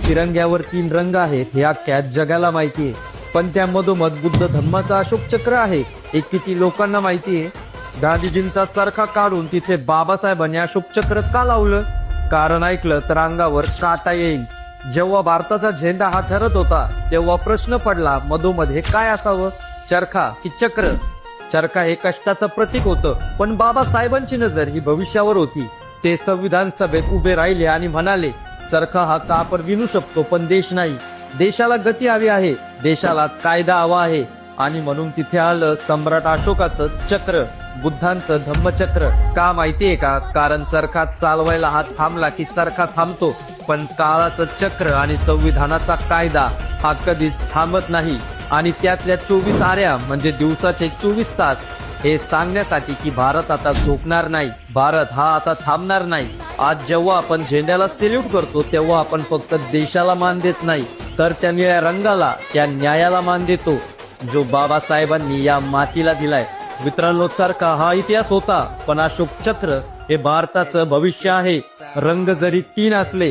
तिरंग्यावर 3 रंग आहेत हे अख्ख्या जगाला माहिती आहे, पण त्या मधोमध बुद्ध धम्माचं अशोक चक्र आहे हे किती लोकांना माहिती आहे? गांधीजींचा चरखा काढून तिथे बाबासाहेबांनी अशोक चक्र का लावलं? कारण ऐकलं तर अंगावर काटा येईल. जेव्हा भारताचा झेंडा हा ठरत होता तेव्हा प्रश्न पडला, मधोमध हे काय असावं, चरखा की चक्र? चरखा हे कष्टाचं प्रतीक होतं, पण बाबासाहेबांची नजर ही भविष्यावर होती. ते संविधान सभेत उभे राहिले आणि म्हणाले, चरखा हा कापड विणू शकतो पण देश नाही. देशाला गती हवी आहे, देशाला कायदा हवा आहे. आणि म्हणून तिथे आलं सम्राट अशोकाचं चक्र, बुद्धांचं धम्मचक्र. का माहितीये का? कारण चरखा चालवायला हात थांबला की चरखा थांबतो, पण काळाचं चक्र आणि संविधानाचा कायदा हा कधीच थांबत नाही. आणि त्यातल्या 24 आऱ्या म्हणजे दिवसाचे 24 तास हे सांगण्यासाठी की भारत आता झोपणार नाही, भारत हा आता थांबणार नाही. आज जेव्हा आपण झेंड्याला सेल्यूट करतो तेव्हा आपण फक्त देशाला मान देत नाही, तर त्या निळ्या रंगाला, त्या न्यायाला मान देतो जो बाबासाहेबांनी या मातीला दिलाय. मित्रांनो, चरखा हा इतिहास होता, पण अशोक चक्र हे भारताचं भविष्य आहे. रंग जरी 3 असले